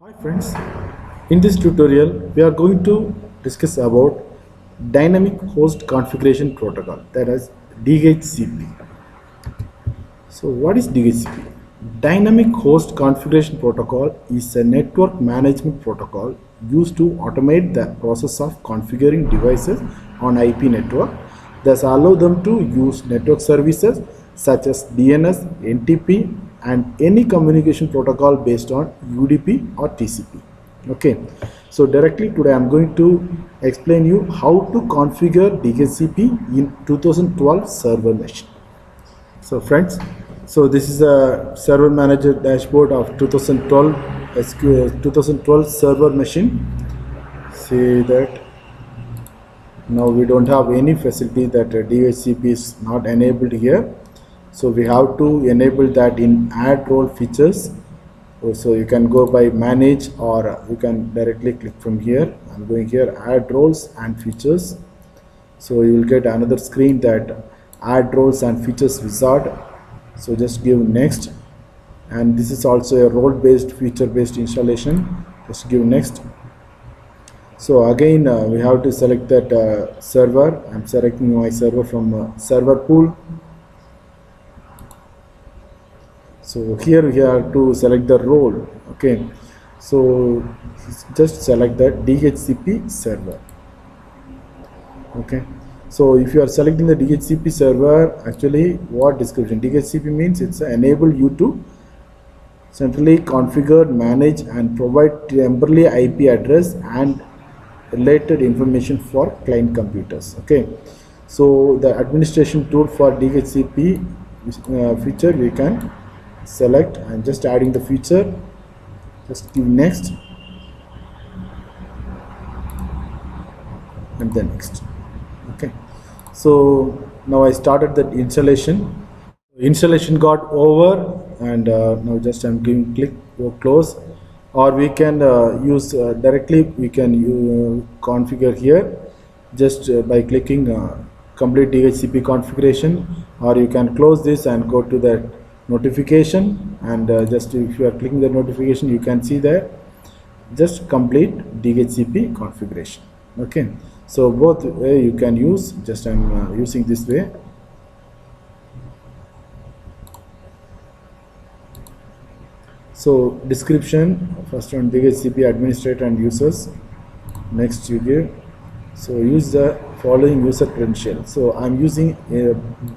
Hi friends, in this tutorial we are going to discuss about dynamic host configuration protocol, that is DHCP. So what is DHCP? Dynamic host configuration protocol is a network management protocol used to automate the process of configuring devices on IP network, thus allow them to use network services such as DNS, NTP and any communication protocol based on UDP or TCP. Okay, so directly today I'm going to explain you how to configure DHCP in 2012 server machine. So friends, so this is a server manager dashboard of 2012 SQL 2012 server machine. See that now we don't have any facility that DHCP is not enabled here. So we have to enable that in add role features. So you can go by manage or you can directly click from here. I'm going here, add roles and features. So you will get another screen that add roles and features wizard. So just give next, and this is also a role based feature based installation. Just give next. So again we have to select that server. I'm selecting my server from server pool. So here we have to select the role. Okay, so just select that DHCP server. Okay, so if you are selecting the DHCP server, actually what description? DHCP means it's enable you to centrally configure, manage and provide temporary IP address and related information for client computers. Okay, so the administration tool for DHCP feature we can select and just adding the feature, just give next and then next. Okay, so now I started the installation got over, and now just I'm giving click or close, or we can use directly we can configure here just by clicking complete DHCP configuration, or you can close this and go to the notification, and just if you are clicking the notification you can see there just complete DHCP configuration. Okay, so both way you can use, just I'm using this way. So description, first one DHCP administrator and users, next you give, so use the following user credential. So I'm using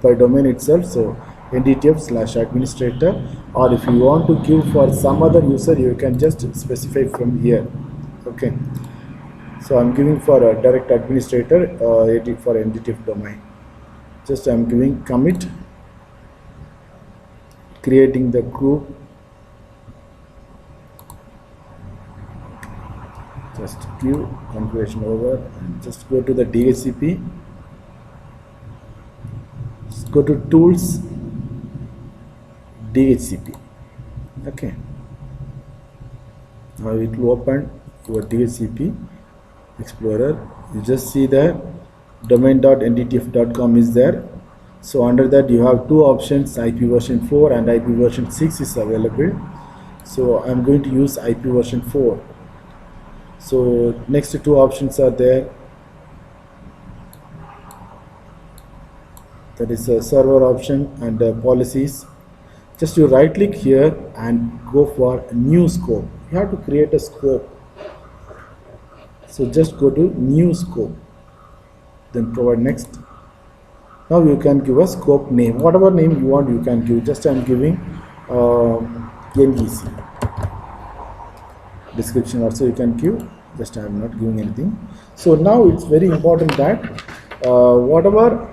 by domain itself, so NDTF/administrator, or if you want to give for some other user you can just specify from here. Okay, so I'm giving for a direct administrator for NDTF domain. Just I'm giving commit, creating the group, just give configuration over, and just go to the DHCP, just go to tools, DHCP. Okay, now it will open your DHCP Explorer. You just see the domain.ndtf.com is there. So under that you have two options, IP version 4 and IP version 6 is available. So I'm going to use IP version 4. So next two options are there, that is a server option and policies. Just you right click here and go for new scope. You have to create a scope. So just go to new scope, then provide next. Now you can give a scope name, whatever name you want you can give. Just I'm giving NEC. Description also you can give, just I'm not giving anything. So now it's very important that whatever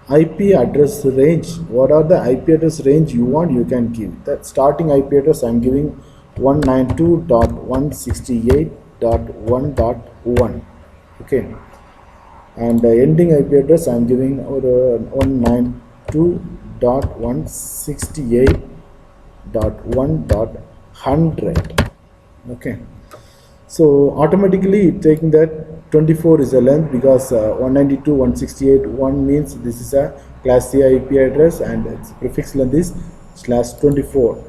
IP address range, what are the IP address range you want you can give. That starting IP address I'm giving 192.168.1.1. okay, and the ending IP address I'm giving 192.168.1.100. okay, so automatically taking that 24 is the length, because 192.168.1 means this is a class C IP address and its prefix length is /24.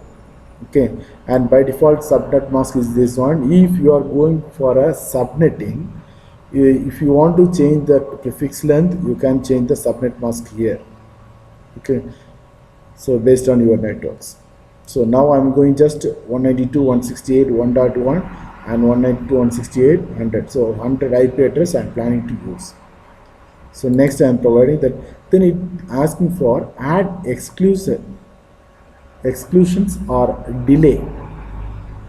Okay, and by default subnet mask is this one. If you are going for a subnetting, if you want to change the prefix length, you can change the subnet mask here. Okay, so based on your networks. So now I'm going just 192.168.1.1 and 192.168.100. So 100 IP address I'm planning to use. So next I'm providing that. Then it asking for add exclusions or delay.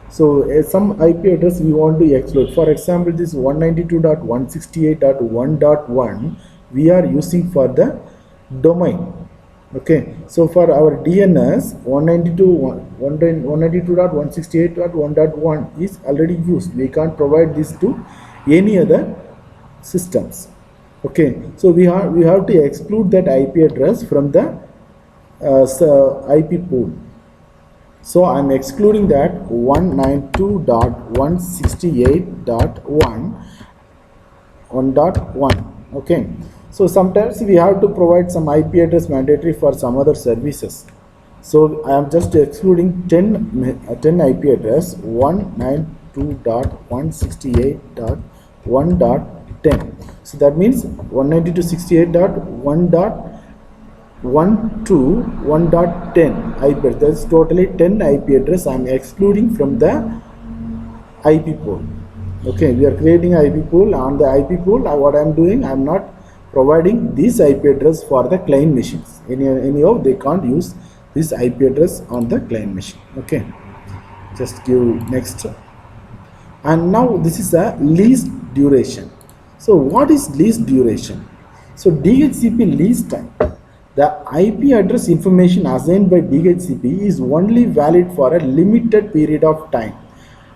So some IP address we want to exclude. For example, this 192.168.1.1 we are using for the domain. Okay, so for our DNS 192.168.1.1 is already used. We can't provide this to any other systems. Okay, so we have to exclude that IP address from the IP pool. So I'm excluding that 192.168.1.1. Okay, so sometimes we have to provide some IP address mandatory for some other services. So I am just excluding 10 IP address 192.168.1.10. So that means 192.168.1 to 1.10 IP address. That's totally 10 IP address I am excluding from the IP pool. Okay, we are creating IP pool. On the IP pool, what I am doing, I am not providing this IP address for the client machines. Anyhow, they can't use this IP address on the client machine. Okay, just give next. And now this is a least duration. So what is least duration? So DHCP least time. The IP address information assigned by DHCP is only valid for a limited period of time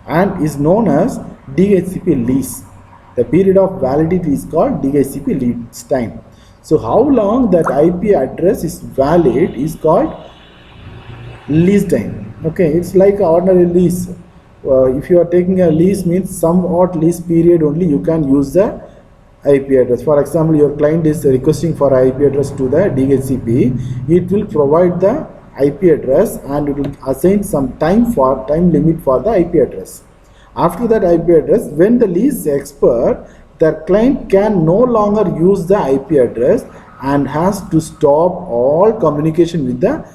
and is known as DHCP lease. The period of validity is called DHCP lease time. So how long that IP address is valid is called lease time. Okay, it's like ordinary lease. If you are taking a lease, means somewhat lease period only you can use the IP address. For example, your client is requesting for IP address to the DHCP. It will provide the IP address and it will assign some time limit for the IP address. After that IP address, when the lease expires, the client can no longer use the IP address and has to stop all communication with the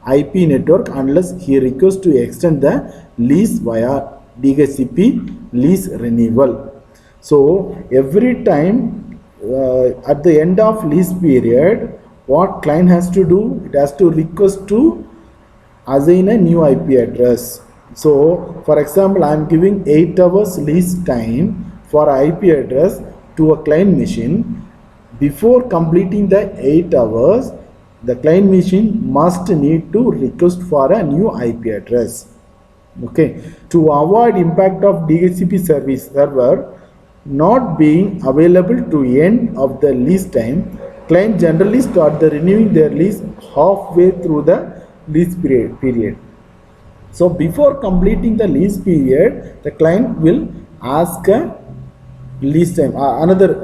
IP network unless he requests to extend the lease via DHCP lease renewal. So every time at the end of lease period, what client has to do? It has to request to assign a new IP address. So for example, I am giving 8 hours lease time for IP address to a client machine. Before completing the 8 hours, the client machine must need to request for a new IP address. Okay, to avoid impact of DHCP server not being available to end of the lease time, client generally start the renewing their lease halfway through the lease period. So before completing the lease period, the client will ask a lease time another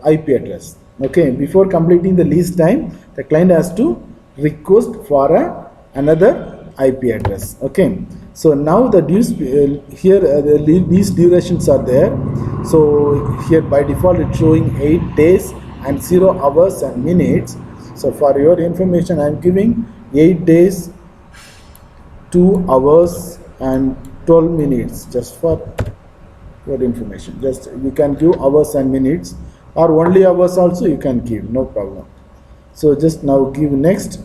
IP address. Okay, before completing the lease time, the client has to request for another IP address. Okay, so now the dues here these durations are there. So here by default it's showing 8 days and 0 hours and minutes. So for your information, I am giving 8 days, 2 hours and 12 minutes just for your information. Just you can give hours and minutes, or only hours also you can give, no problem. So just now give next.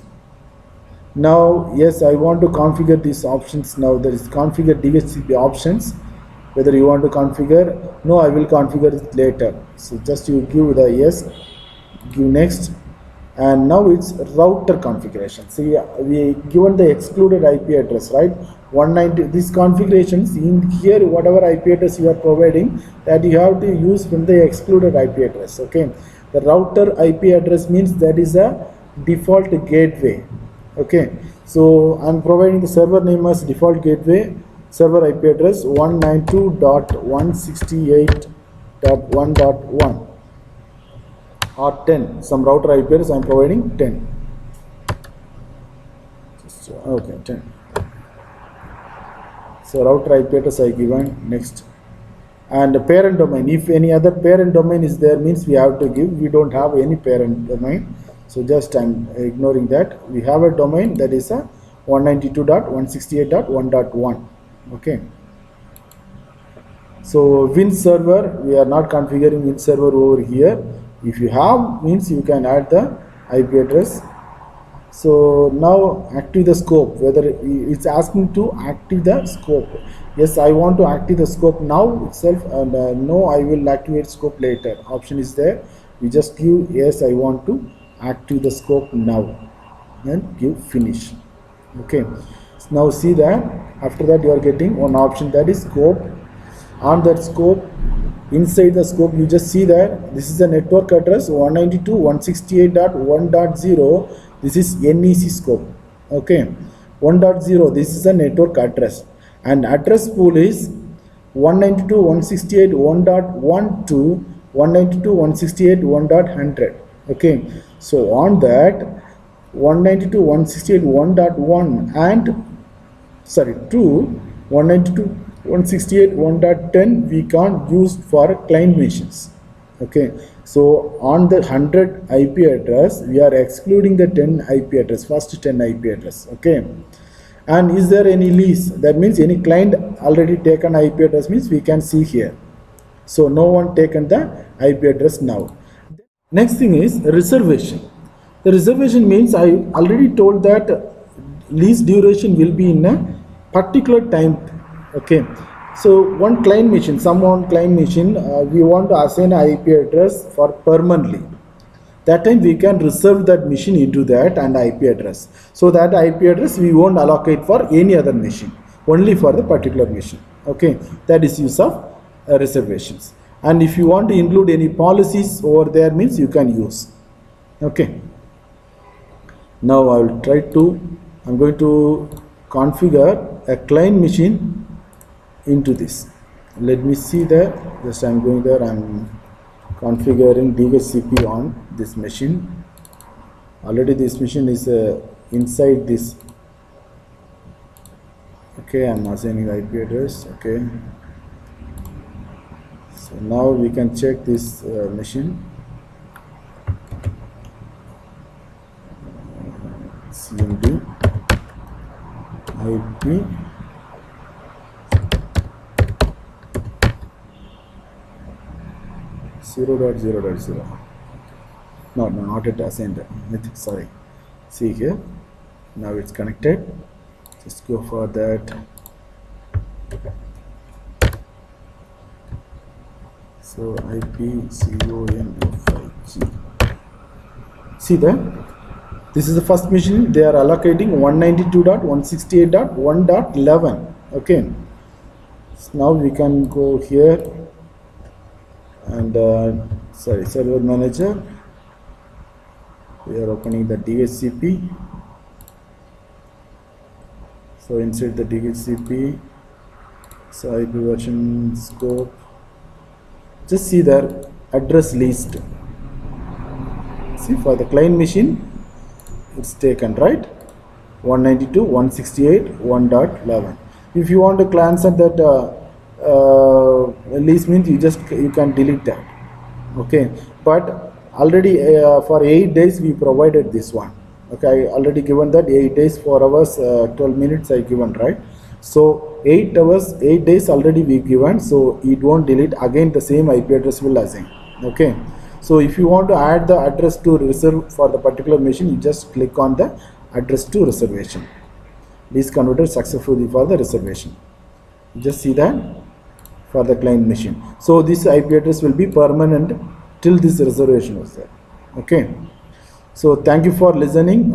Now yes, I want to configure these options. Now there is configure DHCP options. Whether you want to configure, no, I will configure it later. So just you give the yes, give next. And now it's router configuration. See, we given the excluded IP address, right? 190. These configurations in here, whatever IP address you are providing, that you have to use from the excluded IP address. Okay, the router IP address means that is a default gateway. Okay, so I'm providing the server name as default gateway, server IP address 192.168.1.1 or 10. Some router IP address I am providing 10. Okay, 10. So router IP address I given. Next, and parent domain, if any other parent domain is there, means we have to give. We don't have any parent domain, so just I'm ignoring that. We have a domain that is a 192.168.1.1. okay. So Win server, we are not configuring Win server over here. If you have, means you can add the IP address. So now active the scope, whether it's asking to active the scope. Yes, I want to active the scope now itself, and no, I will activate scope later. Option is there. You just give yes, I want to active the scope now, and give finish. Okay. So now see that after that you are getting one option, that is scope. On that scope, inside the scope, you just see that this is the network address 192.168.1.0. This is NEC scope. Okay, 1.0, this is the network address, and address pool is 192.168.1.1 to 192.168.1.100. okay, so on that 192.168.1.1 and sorry to 192.168.1.10 we can't use for client machines. Okay, so on the 100 IP address we are excluding the 10 IP address, first 10 IP address. Okay, and is there any lease? That means any client already taken IP address, means we can see here. So no one taken the IP address now. Next thing is reservation. The reservation means I already told that lease duration will be in a particular time. Okay, so one client machine, we want to assign an IP address for permanently. That time we can reserve that machine into that and IP address. So that IP address we won't allocate for any other machine, only for the particular machine. Okay, that is use of reservations. And if you want to include any policies over there, means you can use. Okay. Now I will I'm going to configure a client machine into this. Let me see there. Just I'm going there. I'm configuring DHCP on this machine. Already this machine is inside this. Okay, I'm assigning IP address. Okay. So now we can check this machine. CMD IP 0.0.0. No, not it assigned. Sorry. See here. Now it's connected. Just go for that. So IP CONFIG. See that? This is the first machine. They are allocating 192.168.1.11. Okay. So now we can go here and server manager. We are opening the DHCP. So inside the DHCP, so IP version scope. Just see there address list. See, for the client machine, it's taken, right? 192.168.1.11. If you want to cancel that list, means you can delete that. Okay, but already for 8 days we provided this one. Okay, I already given that 8 days, 4 hours, 12 minutes I given, right? So 8 hours, 8 days already we given, so it won't delete. Again the same IP address will assign. Okay, so if you want to add the address to reserve for the particular machine, you just click on the address to reservation. This converted successfully for the reservation. You just see that for the client machine. So this IP address will be permanent till this reservation was there. Okay, so thank you for listening.